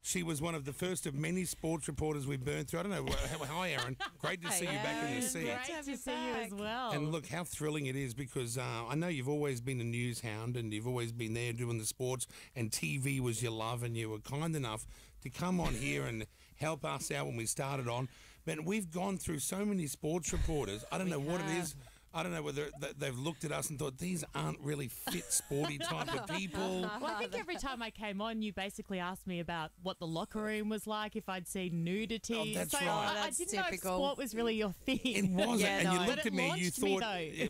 She was one of the first of many sports reporters we've burned through. I don't know. Hi, Erin. Great to see you back in the seat. Great to see you as well. And look, how thrilling it is because I know you've always been a news hound and you've always been there doing the sports and TV was your love and you were kind enough to come on here and help us out when we started on. But we've gone through so many sports reporters. I don't know what it is. I don't know whether they've looked at us and thought these aren't really fit, sporty type of people. Well, I think every time I came on, you basically asked me about what the locker room was like, if I'd seen nudity. Oh, that's right. I didn't know if sport was really your thing. It wasn't. Yeah, and no. you looked at me, you thought,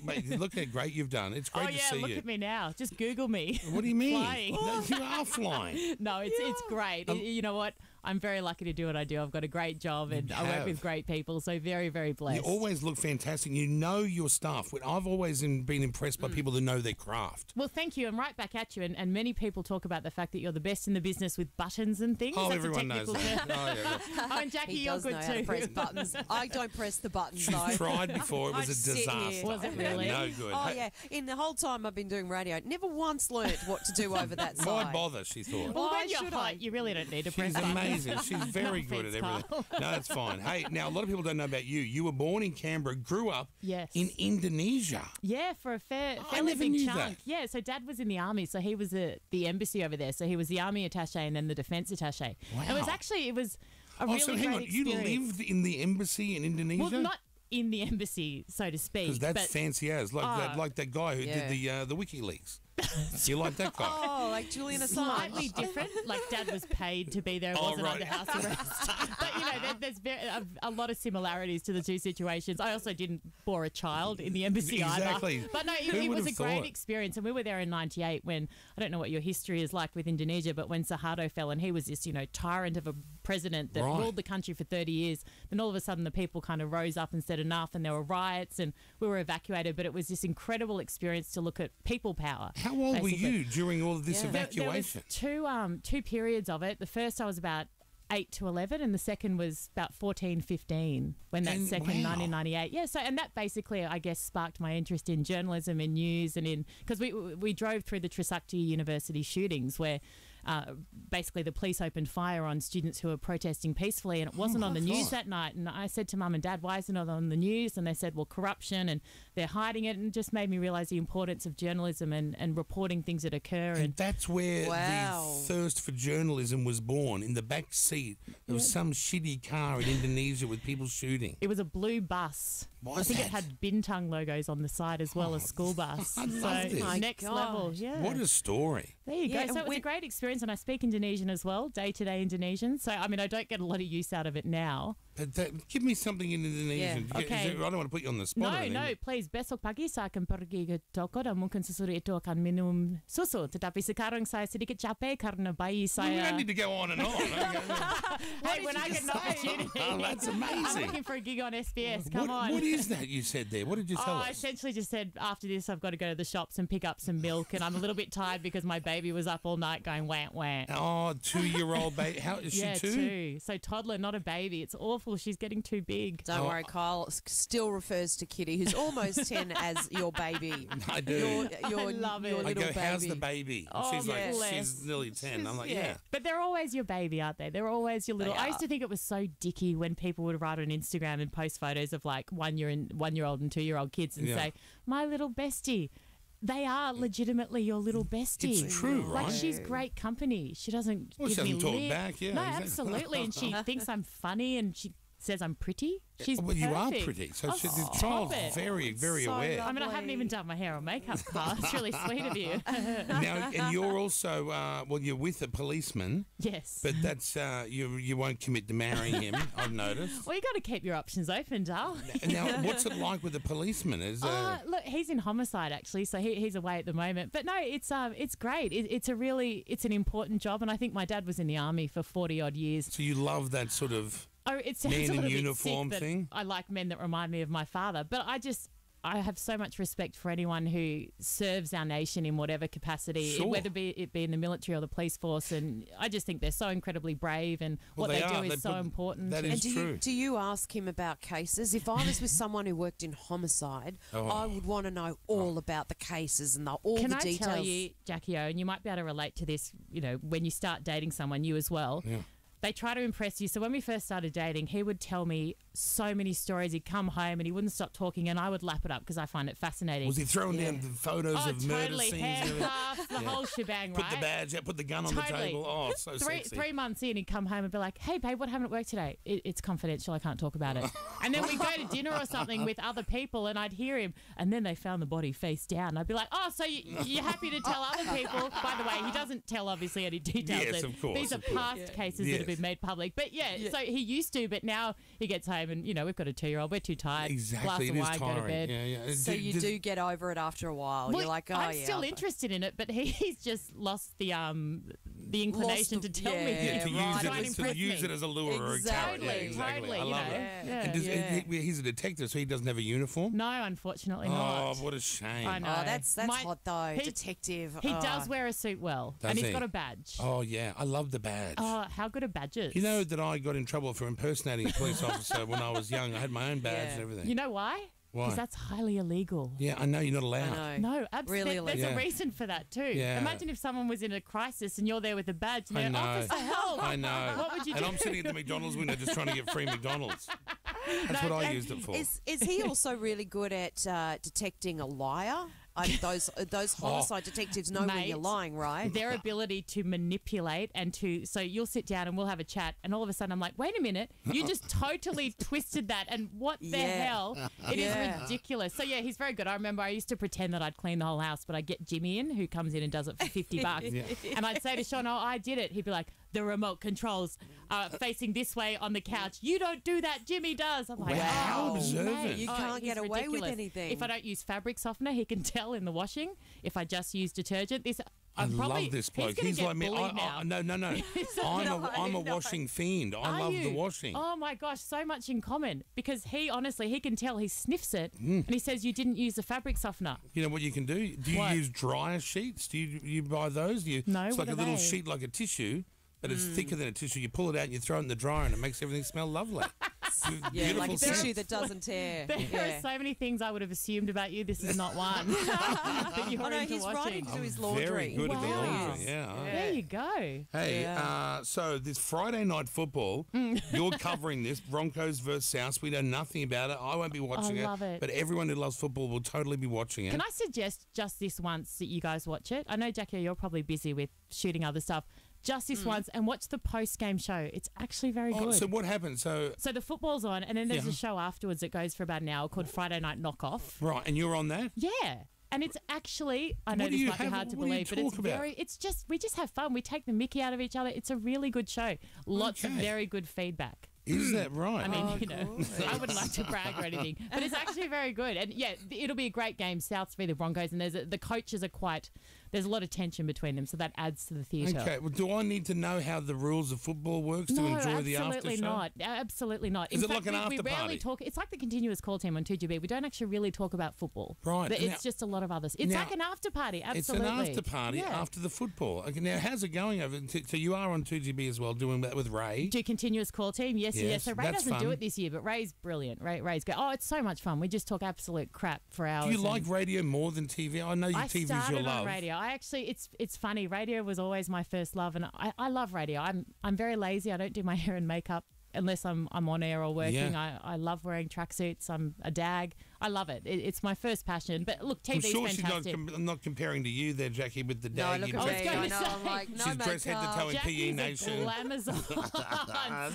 me, look how great you've done. It's great to see you. look at me now. Just Google me. What do you mean? Flying. No, you are flying. No, it's great. You know what? I'm very lucky to do what I do. I've got a great job and I work with great people, so very, very blessed. You always look fantastic. You know your stuff. I've always been impressed by people who know their craft. Well, thank you. I'm right back at you. And many people talk about the fact that you're the best in the business with buttons and things. Oh, That's everyone knows that. Oh, and Jackie, you're good too. To press buttons. I don't press the buttons, She's though. tried before. It was a disaster. Was it really? No good. Oh, yeah. In the whole time I've been doing radio, never once learnt what to do over that side. Why bother, she thought. Well, when you're hot, you really don't need to press She's buttons. amazing. She's very good at everything. No, that's fine. Hey, now, a lot of people don't know about you. You were born in Canberra, grew up in Indonesia. Yeah, for a fairly big chunk. Yeah, so Dad was in the army, so he was at the embassy over there. So he was the army attaché and then the defence attaché. Wow. It was a really so hang on, great you experience. lived in the embassy in Indonesia? Well, not in the embassy, so to speak. Because that's fancy as, like that guy who did the WikiLeaks. You like that guy? Oh, like Julian Assange. Slightly different. Like Dad was paid to be there, wasn't under house arrest. But there's a lot of similarities to the two situations. I also didn't bore a child in the embassy exactly. either. But no, it was a great experience, and we were there in '98 when I don't know what your history is like with Indonesia, but when Suharto fell and he was this tyrant of a president that ruled the country for 30 years, then all of a sudden the people kind of rose up and said enough, and there were riots and we were evacuated. But it was this incredible experience to look at people power. How old were you during all of this evacuation? There was two periods of it. The first I was about 8 to 11 and the second was about 14, 15 when that second 1998. Yeah, so and that basically I guess sparked my interest in journalism and news and because we drove through the Trisakti University shootings where basically the police opened fire on students who were protesting peacefully and it wasn't on the news that night. And I said to Mum and Dad, why isn't it on the news? And they said, well, corruption and they're hiding it, and it just made me realise the importance of journalism and reporting things that occur. And that's where the thirst for journalism was born. In the back seat, there was some shitty car in Indonesia with people shooting. It was a blue bus. I think it had Bintang logos on the side as well as school bus. I love this. Next level, yeah. What a story. There you go. So it was a great experience, and I speak Indonesian as well, day-to-day Indonesian. So, I mean, I don't get a lot of use out of it now. Give me something in Indonesian. Yeah. Okay. I don't want to put you on the spot. No, please. Besok pagi saya akan pergi ke toko dan mungkin sesudah itu akan minum susu. Tetapi sekarang saya sedikit capek karena bayi saya. You don't need to go on and on. Hey, when I get an opportunity. Oh, that's amazing. I'm looking for a gig on SBS. Come on. What is that you said there? What did you tell us? I essentially just said after this I've got to go to the shops and pick up some milk, and I'm a little bit tired because my baby was up all night going wah wah. Oh, 2-year-old baby. How is she 2? 2. So toddler, not a baby. It's awful. She's getting too big. Don't worry, Kyle still refers to Kitty, who's almost 10, as your baby. I do. I love it. I go, how's the baby? Oh, she's like, she's nearly 10. I'm like, yeah. But they're always your baby, aren't they? They're always your little. I used to think it was so dicky when people would write on Instagram and post photos of like 1-year-old and 2-year-old kids and say, my little bestie. They are legitimately your little bestie. It's true, right? Like, she's great company. She doesn't give she me doesn't talk lip. back, No, absolutely. And she thinks I'm funny and she says I'm pretty. She's well, you are perfect. pretty. So the child's very, very aware. I mean, I haven't even done my hair or makeup, Carl. It's really sweet of you. Now, and you're also, you're with a policeman. Yes. But that's, you won't commit to marrying him, I've noticed. Well, you got to keep your options open, Dal. Now, what's it like with a policeman? Look, he's in homicide, actually, so he's away at the moment. But no, it's great. It's an important job, and I think my dad was in the army for 40-odd years. So you love that sort of... Oh, it sounds man a in little uniform bit sick thing. I like men that remind me of my father, but I have so much respect for anyone who serves our nation in whatever capacity, whether it be in the military or the police force. And I just think they're so incredibly brave, and what they do is so important. That is true. Do you ask him about cases? If I was with someone who worked in homicide, I would want to know all about the cases and all the details. Can I tell you, Jackie O, and you might be able to relate to this, when you start dating someone, you as well. Yeah. They try to impress you. So when we first started dating, he would tell me so many stories. He'd come home and he wouldn't stop talking, and I would lap it up because I find it fascinating. Was he throwing down the photos of murder totally. scenes? Handcuffs, the whole shebang, right? Put the badge out, put the gun on the table. Oh, so sexy. 3 months in, he'd come home and be like, hey, babe, what happened at work today? It's confidential. I can't talk about it. And then we'd go to dinner or something with other people, and I'd hear him, and then they found the body face down. I'd be like, oh, so you're happy to tell other people? By the way, he doesn't tell, obviously, any details. Yes, of course. These are past cases that have been made public. But, so he used to, but now he gets home and, we've got a 2-year-old. We're too tired. Exactly. Glass of wine, go to bed. Yeah. So you do get over it after a while. Well, you're like, I'm still interested in it, but he's just lost the inclination to tell me. To use it as a lure or a carrot. Yeah, exactly. Totally, I love it. Yeah. And he's a detective, so he doesn't have a uniform? No, unfortunately not. Oh, what a shame. I know. Oh, that's hot though. Detective. He does wear a suit well, and he's got a badge. Oh, yeah. I love the badge. Oh, how good are badges? You know that I got in trouble for impersonating a police officer when I was young. I had my own badge and everything. You know why? Why? Because that's highly illegal. Yeah, I know you're not allowed. No, absolutely. Really There's a reason for that too. Yeah. Imagine if someone was in a crisis and you're there with a badge and they're, officer, help. I know. What would you do? And I'm sitting at the McDonald's window just trying to get free McDonald's. That's what I used it for. Is he also really good at detecting a liar? Those homicide detectives know when you're lying, right? Their ability to manipulate so you'll sit down and we'll have a chat, and all of a sudden I'm like, wait a minute, you just totally twisted that, and what the hell? It is ridiculous. So yeah, he's very good. I remember I used to pretend that I'd clean the whole house, but I'd get Jimmy in, who comes in and does it for $50, and I'd say to Sean, oh, I did it. He'd be like, the remote controls facing this way on the couch. You don't do that, Jimmy does. I'm like, how observant. Mate, you can't get away with anything. If I don't use fabric softener, he can tell in the washing. If I just use detergent, I love this bloke. He's like me. No. I'm a washing fiend. I love the washing. Oh my gosh, so much in common, because he can tell. He sniffs it and he says you didn't use the fabric softener. You know what you can do? Do you use dryer sheets? Do you buy those? No. It's like a little sheet, like a tissue, but it's thicker than a tissue. You pull it out and you throw it in the dryer, and it makes everything smell lovely. Like a tissue that doesn't tear. There are so many things I would have assumed about you. This is not one. But you're into he's washing. writing to his laundry. Very good at the laundry. Yeah. There you go. Hey, so this Friday night football, you're covering this Broncos versus South. We know nothing about it. I won't be watching love it. but everyone who loves football will totally be watching it. Can I suggest just this once that you guys watch it? I know, Jackie, you're probably busy with shooting other stuff. Just this once, and watch the post-game show. It's actually very good. So what happened? So the football's on, and then there's a show afterwards that goes for about an hour called Friday Night Knockoff. Right, and you're on that? Yeah. And it's actually, I know this might be hard to believe, but we just have fun. We take the mickey out of each other. It's a really good show. Lots of very good feedback. Is that right? I mean, I wouldn't like to brag or anything, but it's actually very good. And yeah, it'll be a great game. Souths v the Broncos, and the coaches are there's a lot of tension between them, so that adds to the theatre. Okay, well, do I need to know how the rules of football works to enjoy the after show? Absolutely not. Is it like an after we rarely party? It's like the continuous call team on 2GB. We don't actually really talk about football. Right. It's just a lot of others. It's like an after party, absolutely. It's an after party after the football. Okay, now, how's it going over? So you are on 2GB as well, doing that with Ray? Do continuous call team? Yes. So Ray doesn't do it this year, but Ray's brilliant. Ray's good. Oh, it's so much fun. We just talk absolute crap for hours. Do you like radio more than TV? I know TV's your love. On radio. It's funny. Radio was always my first love, and I love radio. I'm very lazy. I don't do my hair and makeup unless I'm on air or working. Yeah. I love wearing tracksuits. I'm a dag. I love it. It's my first passion. But look, TV's fantastic. I'm not comparing to you there, Jackie, with the dag. No, look at me. I know. I'm like, no she's dressed head to toe in PE Nation.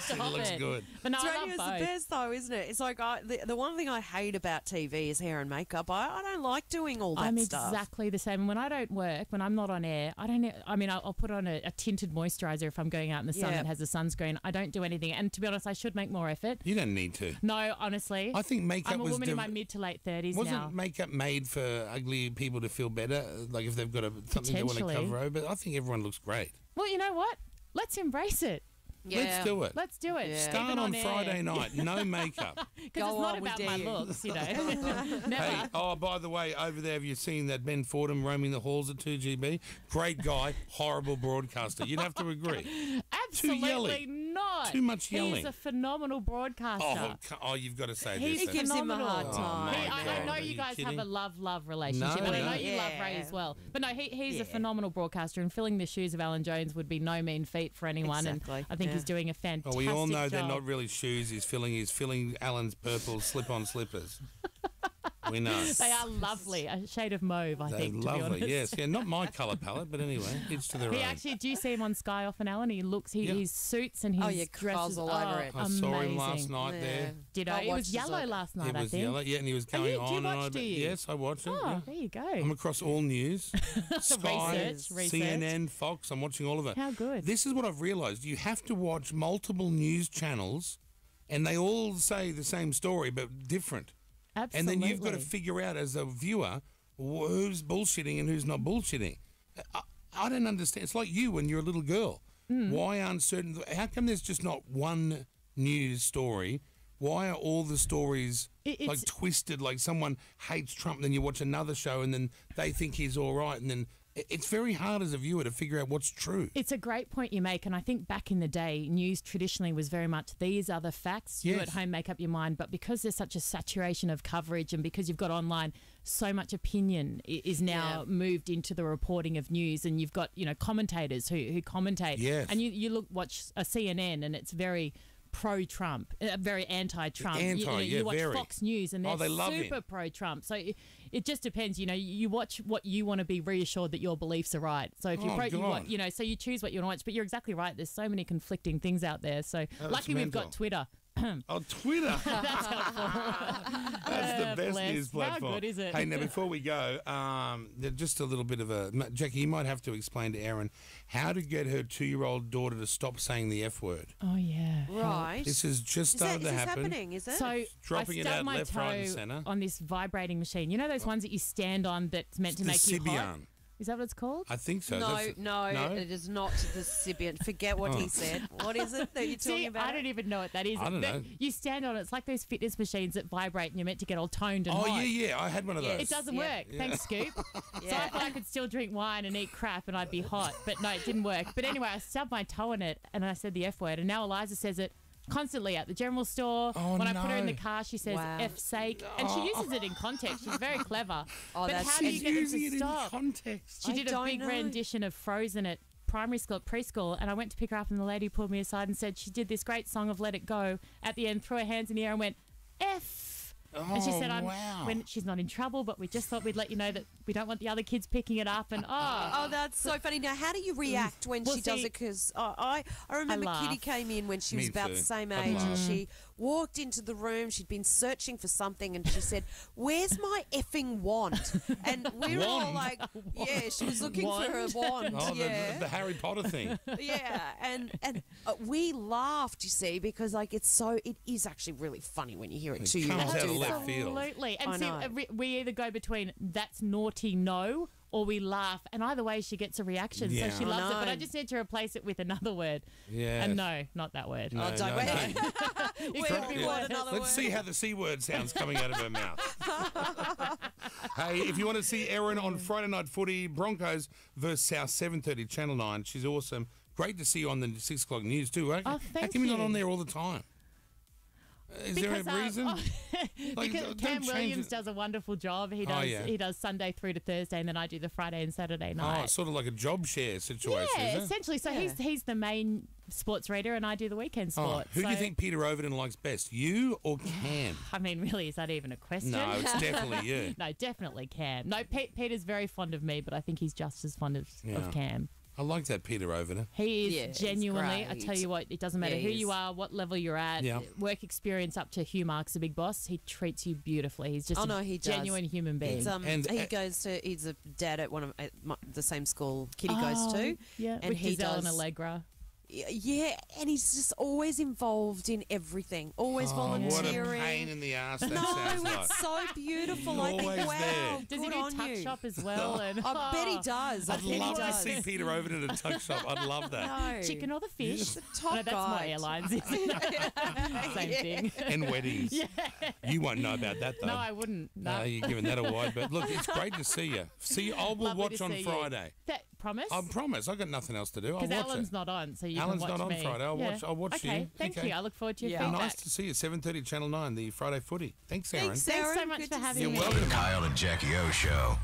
She looks good. But no, radio's the best though, isn't it? It's like the one thing I hate about TV is hair and makeup. I don't like doing all that stuff. I'm exactly the same. When I don't work, when I'm not on air, I'll put on a tinted moisturiser if I'm going out in the sun that has a sunscreen. I don't do anything. And to be honest, I should make more effort. You don't need to. No, honestly. I think makeup I'm a woman in my mid to late 30s now. Wasn't makeup made for ugly people to feel better? Like if they've got something they want to cover over? But I think everyone looks great. Well, you know what? Let's embrace it. Yeah. Let's do it. Let's do it. Yeah. Start on Friday night. No makeup. Because it's not about my looks, you know. Never. Hey, by the way, over there, have you seen that Ben Fordham roaming the halls at 2GB? Great guy, horrible broadcaster. You'd have to agree. Absolutely not. not. Too much He's yelling. a phenomenal broadcaster. You've got to say He's this. He gives him a hard Oh, time. my I God, know are you you guys have kidding? a love relationship, No, and I no. know you love Ray as well. But no, he's a phenomenal broadcaster, and filling the shoes of Alan Jones would be no mean feat for anyone. Exactly, And I think he's doing a fantastic Well, we all know they're job. not really shoes. He's filling Alan's purple slip-on slippers. We know. They are lovely, a shade of mauve, I They're think. To be lovely, honest. yes. Yeah, not my colour palette, but anyway, it's to their He own. actually, do you see him on Sky often, Alan? He looks, Yeah. his suits and his Oh, yeah, dresses cars all over it. I saw him last amazing. night there. Ditto. I It watched was his, yellow last night, It I was think. yellow, yeah, and he was Oh, going do you on and watch, on. do you? Yes, I watched it. Oh, yeah. there you go. I'm across all news, Sky, Research. CNN, Fox. I'm watching all of it. How good. This is what I've realised. You have to watch multiple news channels, and they all say the same story but different. Absolutely. And then you've got to figure out as a viewer who's bullshitting and who's not bullshitting. I don't understand. It's like you when you're a little girl. Why aren't certain? How come there's just not one news story? Why are all the stories like twisted? Like someone hates Trump, then you watch another show, and then they think he's all right, and then it's very hard as a viewer to figure out what's true. It's a great point you make, and I think back in the day, news traditionally was very much these are the facts. You Yes. at home make up your mind, but because there's such a saturation of coverage and because you've got online, so much opinion is now moved into the reporting of news, and you've got commentators who commentate. Yes. And you watch a CNN, and it's very pro-Trump, very anti-Trump. You watch very. Fox News, and they're they love him. super pro-Trump. So it just depends. You watch what you want to be reassured that your beliefs are right. So if you're pro, God. so you choose what you want to watch. But you're exactly right. There's so many conflicting things out there. So lucky we've mental. got Twitter. Oh, Twitter. That's helpful. That's the best bless. news platform. How good is it? Hey, now before we go, just a little bit of a... Jackie, you might have to explain to Erin how to get her 2-year-old daughter to stop saying the F word. Oh yeah. Right. This has just Is that started to happen. happening? Is it? So Dropping I it stubbed out my left, toe right and centre. on this vibrating machine. You know those ones that you stand on that's meant to The make you hot? Sybian. Is that what it's called? I think so. No, That's- no, it is not the Sybian. Forget what he said. What is it that you're talking See, about? I don't even know what that is. I don't know. You stand on it. It's like those fitness machines that vibrate and you're meant to get all toned and Oh, hot. yeah. I had one of those. It doesn't Yeah. work. Thanks, Scoop. So I Yeah. thought I could still drink wine and eat crap and I'd be hot. But no, it didn't work. But anyway, I stubbed my toe in it and I said the F word. And now Eliza says it constantly at the general store. Oh, when I put her in no. the car, she says Wow. F sake. And she uses it in context. She's very clever. Oh, but that's how do you She's get them using to it in stop? context. She I did a don't big know. rendition of Frozen at primary school, at preschool, and I went to pick her up and the lady pulled me aside and said she did this great song of Let It Go. At the end, threw her hands in the air and went, F. And she said, wow. when she's not in trouble, but we just thought we'd let you know that we don't want the other kids picking it up. And Oh, that's so funny. Now, how do you react when Well, she does see, it? Because I remember laugh. Kitty came in when she was Me about too. the same I'd age, and laugh. she walked into the room. She'd been searching for something, and she said, "Where's my effing wand?" And we were all Wand? like, "Yeah, she was looking for her Wand? wand." Oh, yeah, the Harry Potter thing. yeah, and we laughed, you see, because like it is actually really funny when you hear it It too. You comes have out to of do left that. field. absolutely. And I see, know. we either go between that's naughty, no, or we laugh. And either way, she gets a reaction. Yeah. So she I loves it. But I know. just need to replace it with another word. Yeah. And no, not that word. No, Oh, don't no, wait. no. It Where could we be want worse. another Let's word. see how the C word sounds coming out of her mouth. Hey, if you want to see Erin on Friday Night Footy, Broncos versus South, 7:30, Channel 9. She's awesome. Great to see you on the 6 o'clock news too, eh? Oh, How thank come you're not you. on there all the time? Is there a reason? Like, because don't Cam change Williams it. does a wonderful job. He Oh, does yeah. he does Sunday through to Thursday, and then I do the Friday and Saturday Oh, night. it's sort of like a job share situation, yeah, is it? essentially. So Yeah. he's the main sports reader, and I do the weekend Oh, sport. who do you So, think Peter Overton likes best, you or Cam? I mean, really, is that even a question? No, it's definitely you. No, definitely Cam. No, Peter's very fond of me, but I think he's just as fond of Yeah. Cam. I like that Peter Overton. He is Yeah, he's genuinely, I great. tell you what, it doesn't matter Yeah, who he you is. are, what level you're at, Yeah. work experience up to Hugh Marks, the big boss. He treats you beautifully. He's just Oh, a no, he does. genuine human being. It's, And- he's a dad at one of the same school Kitty goes to. Yeah, and with he Giselle and does. Allegra. Yeah, and he's just always involved in everything, always Oh, what a volunteering. pain in the ass that no, sounds like. it's so beautiful. He's I think, always wow, there. Does good he do on tuck you. shop as well? And, I bet he does. I I'd think love he to does. see Peter Overton at a tuck shop. I'd love that. No. Chicken or the fish? The top no, that's more guy. airlines. Isn't it? Same thing. And weddings. You won't know about that, though. No, I wouldn't. No. You're giving that a wide. But look, it's great to see you. See, I will Lovely watch to on see you. Friday. Promise? I promise. I've got nothing else to do. I'll Because watch Alan's it. not on, so you Alan's can watch not on me. Friday. I'll watch okay, you. Thank Okay. you. I look forward to your Yeah. feedback. Nice to see you. 7:30 Channel 9, the Friday Footy. Thanks, Aaron. Thanks, Thanks so Aaron. much Good for to having You're me. welcome. The Kyle and Jackie O Show.